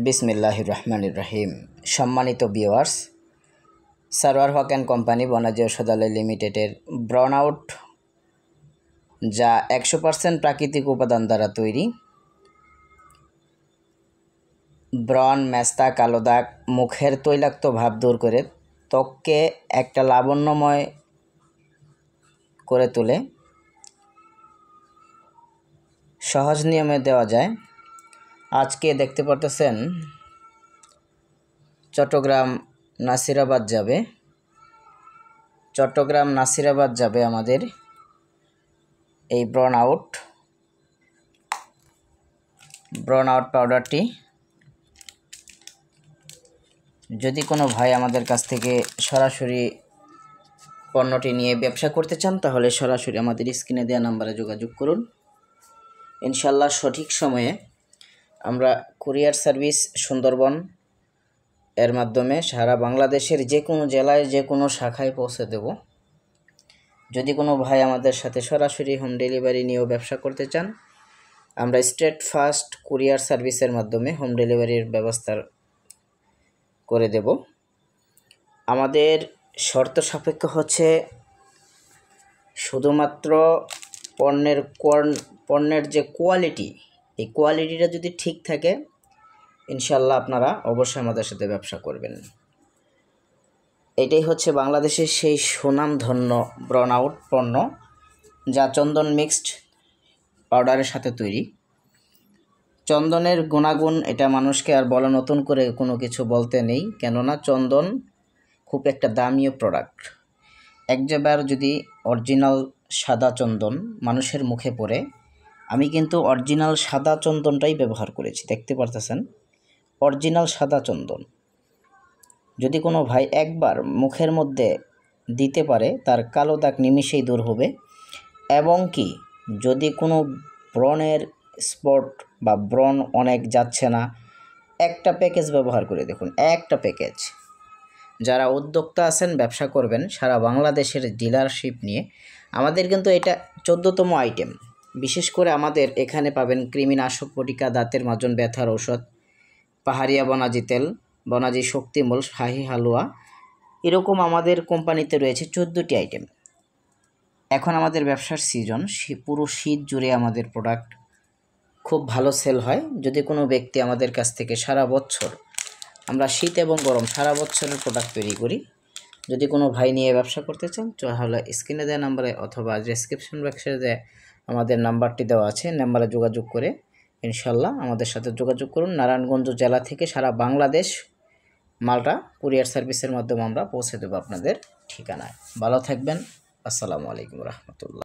বিসমিল্লাহির রহমানির রহিম। সম্মানিত viewers, Sarwar Haque and company বনাজি ঔষধালয় লিমিটেডের ব্রন আউট, যা 100% প্রাকৃতিক উপাদান দ্বারা তৈরি। ব্রণ, মেস্তা, কালো দাগ, মুখের তৈলাক্ত ভাব দূর করে ত্বককে একটা লাবণ্যময় করে তোলে। সহজ নিয়মে দেওয়া যায়। আজকে দেখতে পারতেছেন চট্টগ্রাম নাসিরাবাদ যাবে আমাদের এই ব্রন আউট পাউডারটি। যদি কোনো ভাই আমাদের কাছ থেকে সরাসরি পণ্যটি নিয়ে ব্যবসা করতে চান, তাহলে সরাসরি আমাদের স্ক্রিনে দেওয়া নাম্বারে যোগাযোগ করুন। ইনশাল্লাহ সঠিক সময়ে আমরা কুরিয়ার সার্ভিস সুন্দরবন এর মাধ্যমে সারা বাংলাদেশের যে কোনো জেলায় যে কোনো শাখায় পৌঁছে দেব। যদি কোনো ভাই আমাদের সাথে সরাসরি হোম ডেলিভারি নিয়েও ব্যবসা করতে চান, আমরা স্টেট ফাস্ট কুরিয়ার সার্ভিসের মাধ্যমে হোম ডেলিভারির ব্যবস্থা করে দেব। আমাদের শর্ত সাপেক্ষ হচ্ছে শুধুমাত্র পণ্যের যে কোয়ালিটি, এই কোয়ালিটিটা যদি ঠিক থাকে, ইনশাল্লাহ আপনারা অবশ্যই আমাদের সাথে ব্যবসা করবেন। এটাই হচ্ছে বাংলাদেশের সেই সুনামধন্য ব্রন আউট পণ্য, যা চন্দন মিক্সড পাউডারের সাথে তৈরি। চন্দনের গুণাগুণ এটা মানুষকে আর বলা নতুন করে কোনো কিছু বলতে নেই, কেননা চন্দন খুব একটা দামিও প্রোডাক্ট। একবার যদি অরিজিনাল সাদা চন্দন মানুষের মুখে পড়ে, আমি কিন্তু অরিজিনাল সাদা চন্দনটাই ব্যবহার করেছি, দেখতে পারতেছেন অরিজিনাল সাদা চন্দন। যদি কোনো ভাই একবার মুখের মধ্যে দিতে পারে, তার কালো দাগ নিমিষেই দূর হবে। এবং কি যদি কোনো ব্রণের স্পট বা ব্রণ অনেক যাচ্ছে না, একটা প্যাকেজ ব্যবহার করে দেখুন, একটা প্যাকেজ। যারা উদ্যোক্তা আছেন, ব্যবসা করবেন সারা বাংলাদেশের ডিলারশিপ নিয়ে, আমাদের কিন্তু এটা 14তম আইটেম। বিশেষ করে আমাদের এখানে পাবেন কৃমিনাশক বটিকা, দাঁতের মাজন, ব্যথার ঔষধ, পাহাড়িয়া বনাজি তেল, বনাজি শক্তিমূল, শাহী হালুয়া, এরকম আমাদের কোম্পানিতে রয়েছে 14টি আইটেম। এখন আমাদের ব্যবসার সিজন, পুরো শীত জুড়ে আমাদের প্রোডাক্ট খুব ভালো সেল হয়। যদি কোনো ব্যক্তি আমাদের কাছ থেকে সারা বছর, আমরা শীত এবং গরম সারা বছরের প্রোডাক্ট তৈরি করি, যদি কোনো ভাই নিয়ে ব্যবসা করতে চান, তাহলে স্ক্রিনে দেওয়া নাম্বারে অথবা ডেসক্রিপশন বক্সে যে আমাদের নাম্বারটি দেওয়া আছে, নাম্বারে যোগাযোগ করে ইনশাল্লাহ আমাদের সাথে যোগাযোগ করুন। নারায়ণগঞ্জ জেলা থেকে সারা বাংলাদেশ মালটা কুরিয়ার সার্ভিসের মাধ্যমে আমরা পৌঁছে দেবো আপনাদের ঠিকানায়। ভালো থাকবেন। আসসালামু আলাইকুম রহমতুল্লাহ।